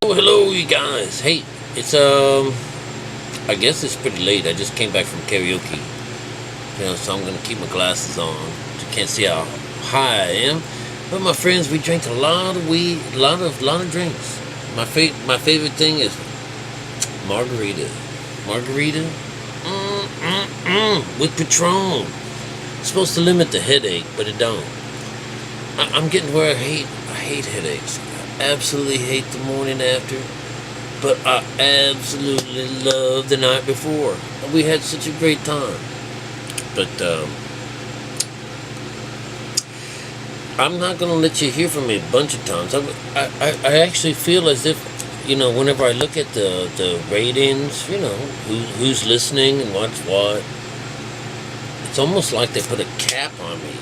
Oh, hello, you guys. Hey, it's I guess it's pretty late. I just came back from karaoke. So I'm gonna keep my glasses on. You can't see how high I am. But my friends, we drank a lot of weed, lot of drinks. My favorite thing is margarita. Margarita, with Patron. It's supposed to limit the headache, but it don't. I'm getting where I hate headaches. I absolutely hate the morning after, but I absolutely love the night before. We had such a great time. But I'm not gonna let you hear from me a bunch of times. I actually feel as if, whenever I look at the ratings, who's listening and what's what, it's almost like they put a cap on me.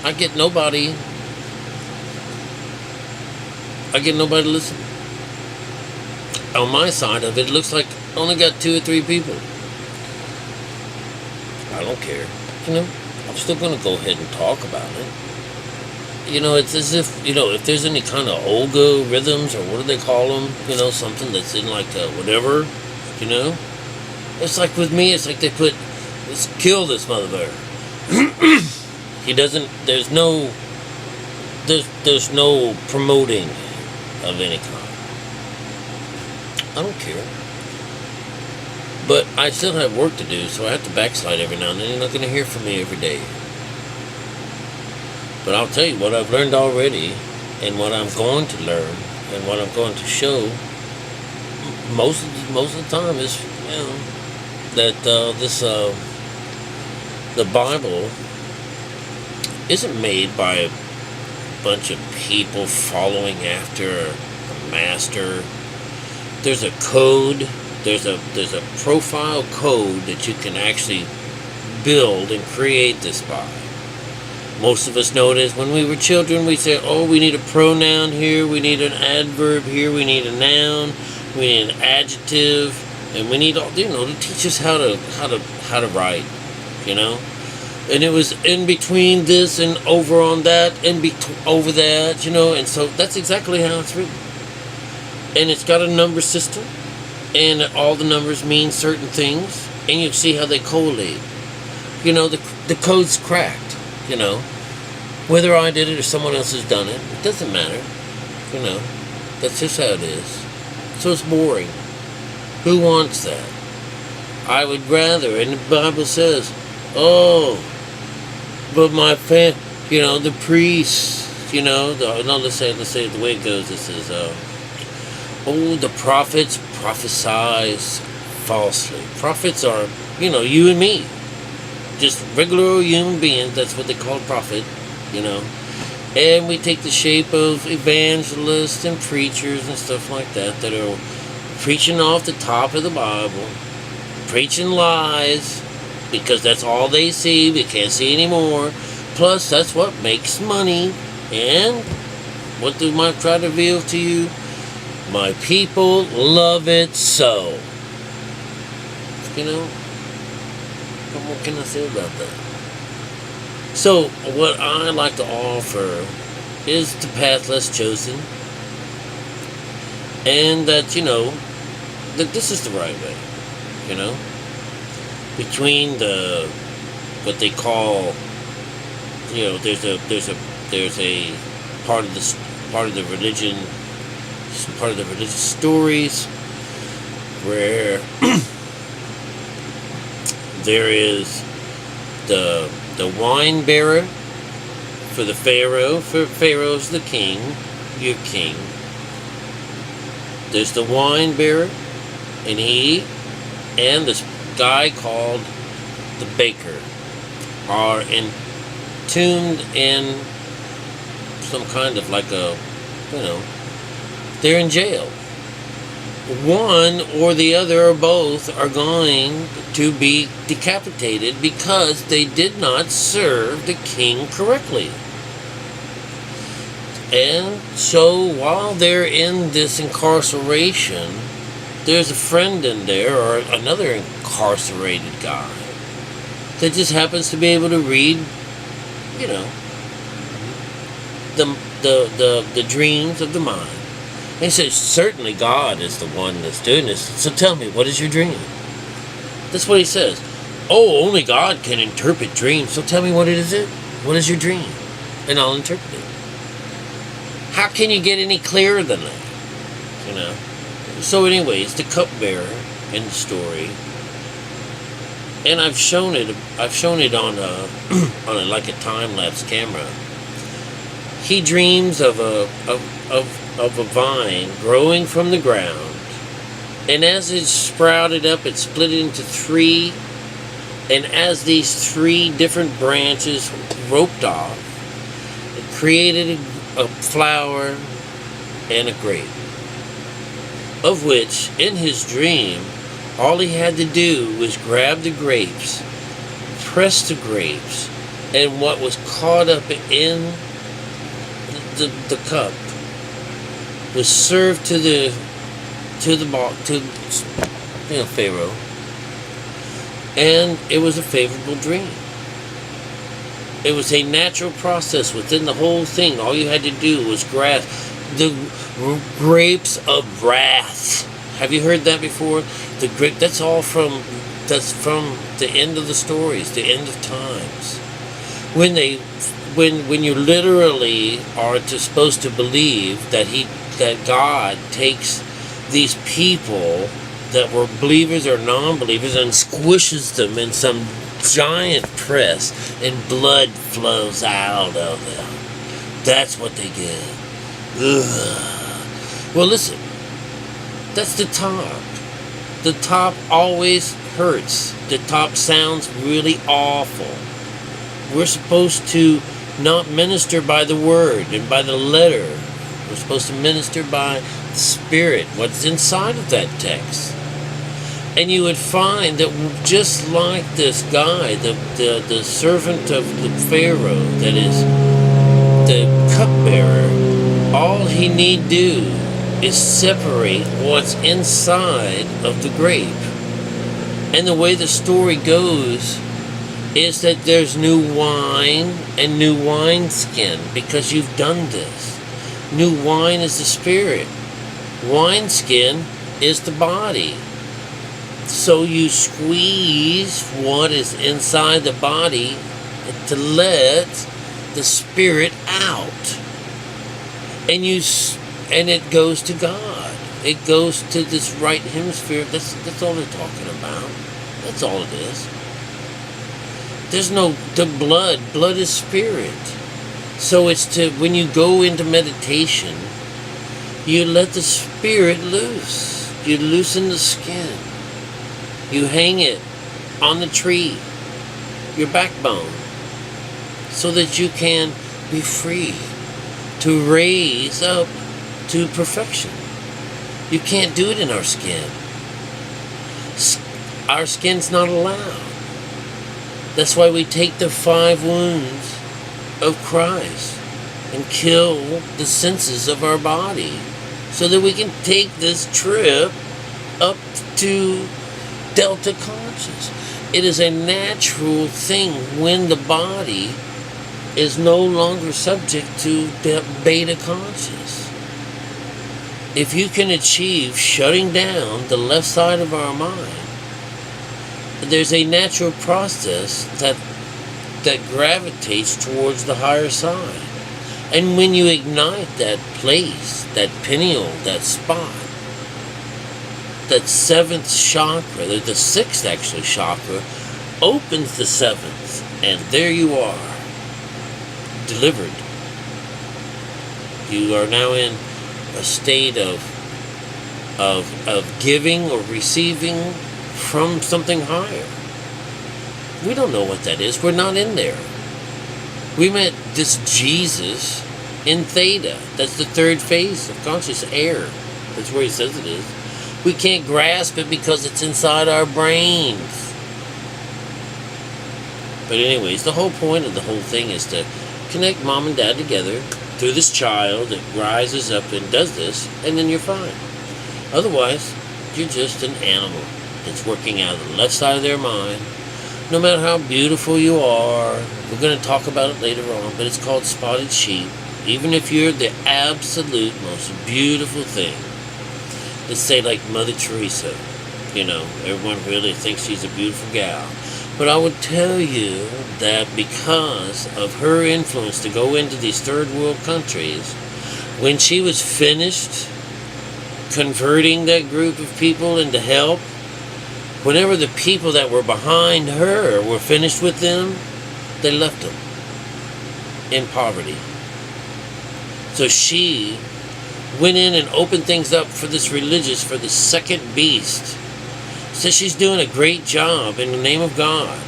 I get nobody to listen. On my side of it, it looks like I only got 2 or 3 people. I don't care. I'm still going to go ahead and talk about it. It's as if, if there's any kind of Olga rhythms, or what do they call them? Something that's in like whatever, It's like with me, it's like they put, let's kill this motherfucker. There's no promoting of any kind. I don't care. But I still have work to do, so I have to backslide every now and then. You're not going to hear from me every day. But I'll tell you what I've learned already, and what I'm going to learn, and what I'm going to show most of the time is, that the Bible isn't made by a bunch of people following after a master. There's a code. There's a profile code that you can actually build and create this by. Most of us know it is when we were children. We say, "Oh, we need a pronoun here. We need an adverb here. We need a noun. We need an adjective, and we need all to teach us how to write." And it was in between this and over on that, over that, and so that's exactly how it's written. And it's got a number system, and all the numbers mean certain things, and you see how they collate. The code's cracked, Whether I did it or someone else has done it, it doesn't matter, That's just how it is. So it's boring. Who wants that? I would rather, and the Bible says, "Oh, but my the priests, let's say it the way it goes. This is, the prophets prophesize falsely." Prophets are, you and me, just regular human beings. That's what they call a prophet, And we take the shape of evangelists and preachers and stuff like that are preaching off the top of the Bible, preaching lies, because that's all they see. We can't see anymore. Plus, that's what makes money. And what do I try to reveal to you? My people love it so. What can I say about that? So, what I like to offer is the path less chosen. And that, that this is the right way. Between what they call, there's a part of the religious stories where there is the wine bearer for the Pharaoh. For Pharaoh's the king, your king. There's the wine bearer, and he and this guy called the baker are tuned in some kind of like they're in jail. One or the other or both are going to be decapitated because they did not serve the king correctly. And so while they're in this incarceration, there's a friend in there, or another incarcerated guy, that just happens to be able to read, the dreams of the mind. And he says, certainly God is the one that's doing this. So tell me, what is your dream? That's what he says. Oh, only God can interpret dreams. So tell me what it is. What is your dream? And I'll interpret it. How can you get any clearer than that? You know? So anyways, the cupbearer in the story, and I've shown it on a like a time-lapse camera. He dreams of a vine growing from the ground, and as it sprouted up, it split into three, and as these three different branches roped off, it created a flower and a grape, of which, in his dream, all he had to do was grab the grapes, press the grapes, and what was caught up in the cup was served to Pharaoh, and it was a favorable dream. It was a natural process within the whole thing. All you had to do was grasp the grapes of wrath. Have you heard that before? That's from the end of the stories, the end of times. When you literally are supposed to believe that God takes these people that were believers or non-believers and squishes them in some giant press, and blood flows out of them. That's what they get. Ugh. Well, listen, that's the top. The top always hurts. The top sounds really awful. We're supposed to not minister by the word and by the letter. We're supposed to minister by the Spirit, what's inside of that text. And you would find that just like this guy, the servant of the Pharaoh, that is the cupbearer, all he need do is separate what's inside of the grape. And the way the story goes is that there's new wine and new wineskin because you've done this. New wine is the spirit. Wineskin is the body. So you squeeze what is inside the body to let the spirit out. And it goes to God. It goes to this right hemisphere. That's all they're talking about. That's all it is. There's no, the blood is spirit. So it's when you go into meditation, you let the spirit loose. You loosen the skin. You hang it on the tree, your backbone, so that you can be free to raise up to perfection. You can't do it in our skin. Our skin's not allowed. That's why we take the 5 wounds of Christ and kill the senses of our body so that we can take this trip up to Delta conscious. It is a natural thing when the body is no longer subject to beta conscious. If you can achieve shutting down the left side of our mind, there's a natural process that gravitates towards the higher side. And when you ignite that place, that pineal, that spot, that 7th chakra, the 6th actually chakra, opens the 7th, and there you are, delivered. You are now in a state of giving or receiving from something higher. We don't know what that is. We're not in there. We met this Jesus in theta. That's the 3rd phase of conscious air. That's where he says it is. We can't grasp it because it's inside our brains. But anyways, the whole point of the whole thing is to connect mom and dad together through this child that rises up and does this, and then you're fine. Otherwise, you're just an animal that's working out of the left side of their mind. No matter how beautiful you are, we're going to talk about it later on, but it's called spotted sheep. Even if you're the absolute most beautiful thing. Let's say like Mother Teresa. Everyone really thinks she's a beautiful gal. But I would tell you that because of her influence to go into these third world countries, when she was finished converting that group of people into help, whenever the people that were behind her were finished with them, they left them in poverty. So she went in and opened things up for this for the second beast. So she's doing a great job in the name of God.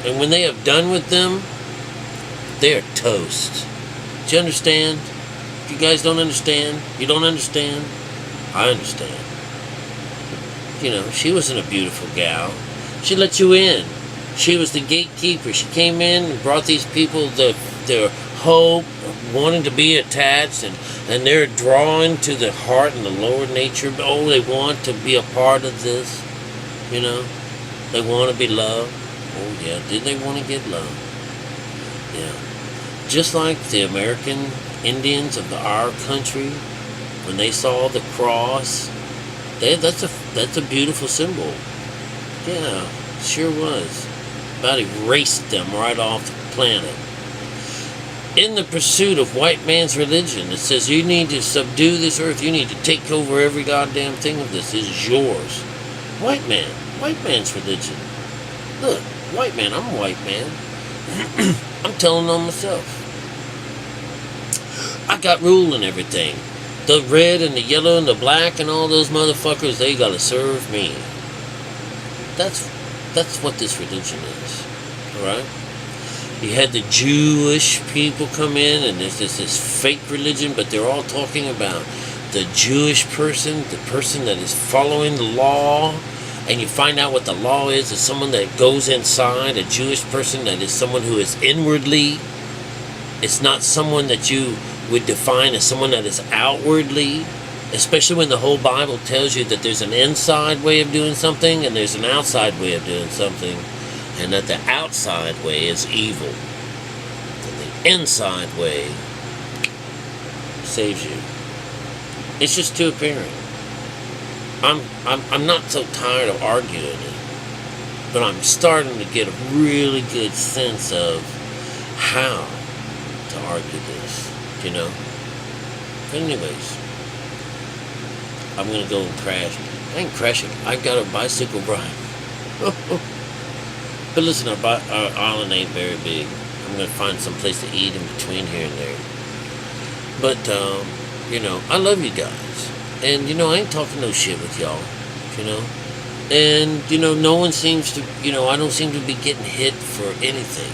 And when they have done with them, they're toast. Do you understand? If you guys don't understand, you don't understand, I understand. She wasn't a beautiful gal. She let you in. She was the gatekeeper. She came in and brought these people their hope, wanting to be attached, and they're drawn to the heart and the lower nature. Oh, they want to be a part of this. They want to be loved. Oh, yeah. Did they want to get loved? Yeah. Just like the American Indians of our country, when they saw the cross, that's a beautiful symbol. Yeah, sure was. About erased them right off the planet. In the pursuit of white man's religion, it says you need to subdue this earth. You need to take over every goddamn thing of this. This is yours. White man's religion. Look, white man, I'm a white man. I'm telling on myself. I got rule and everything. The red and the yellow and the black and all those motherfuckers, they gotta serve me. That's what this religion is. Alright? You had the Jewish people come in, and there's this fake religion, but they're all talking about the Jewish person, the person that is following the law. And you find out what the law is. It's someone that goes inside. A Jewish person that is someone who is inwardly. It's not someone that you would define as someone that is outwardly. Especially when the whole Bible tells you that there's an inside way of doing something and there's an outside way of doing something. And that the outside way is evil. And the inside way saves you. It's just too apparent. I'm not so tired of arguing it, but I'm starting to get a really good sense of how to argue this, But anyways, I'm going to go and crash. I ain't crashing. I got a bicycle ride. But listen, our island ain't very big. I'm going to find some place to eat in between here and there. But, I love you guys. And, I ain't talking no shit with y'all, And, no one seems to, I don't seem to be getting hit for anything.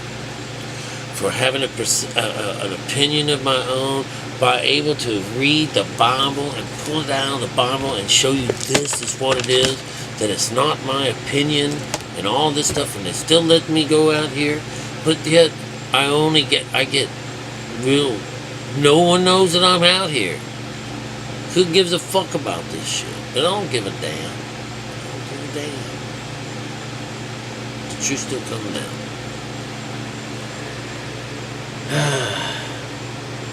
For having an opinion of my own, by able to read the Bible and pull it out of the Bible and show you this is what it is, that it's not my opinion and all this stuff, and they still let me go out here. But yet, I get real, no one knows that I'm out here. Who gives a fuck about this shit? I don't give a damn. I don't give a damn. The truth's still coming out.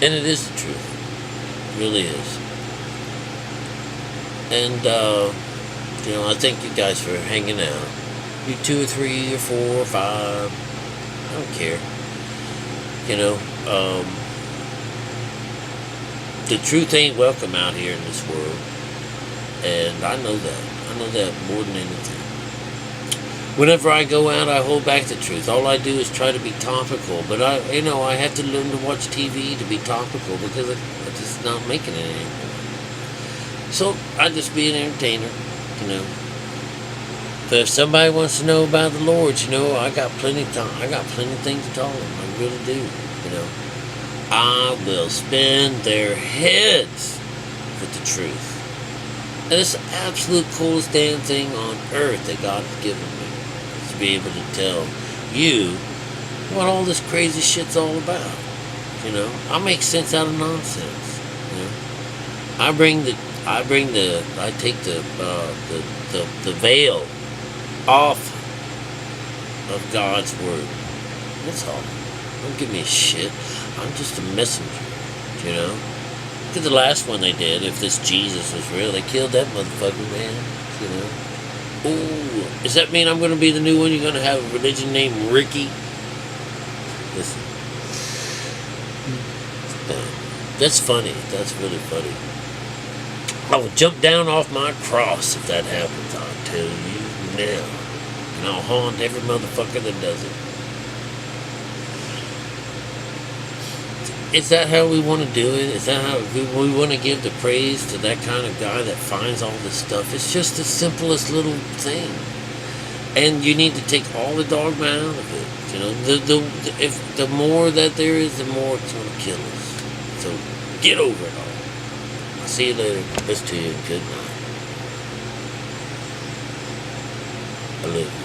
And it is the truth. It really is. And, I thank you guys for hanging out. You 2 or 3 or 4 or 5. I don't care. The truth ain't welcome out here in this world. And I know that. I know that more than anything. Whenever I go out, I hold back the truth. All I do is try to be topical. But I have to learn to watch TV to be topical because it's just not making it anymore. So I just be an entertainer, But if somebody wants to know about the Lord, I got plenty of time. I got plenty of things to tell them. I really do, I will spin their heads with the truth. And it's the absolute coolest damn thing on earth that God has given me. To be able to tell you what all this crazy shit's all about. I make sense out of nonsense. I take the veil off of God's word. That's all. Don't give me a shit. I'm just a messenger. You know? Look at the last one they did. If this Jesus was real, they killed that motherfucker, man. You know? Ooh, does that mean I'm going to be the new one? You're going to have a religion named Ricky? Listen. That's funny. That's really funny. I will jump down off my cross if that happens, I'll tell you now. And I'll haunt every motherfucker that does it. Is that how we want to do it? Is that how we want to give the praise to that kind of guy that finds all this stuff? It's just the simplest little thing. And you need to take all the dogma out of it. You know, if the more that there is, the more it's going to kill us. So get over it all. I'll see you later. Best to you. Good night. I love you.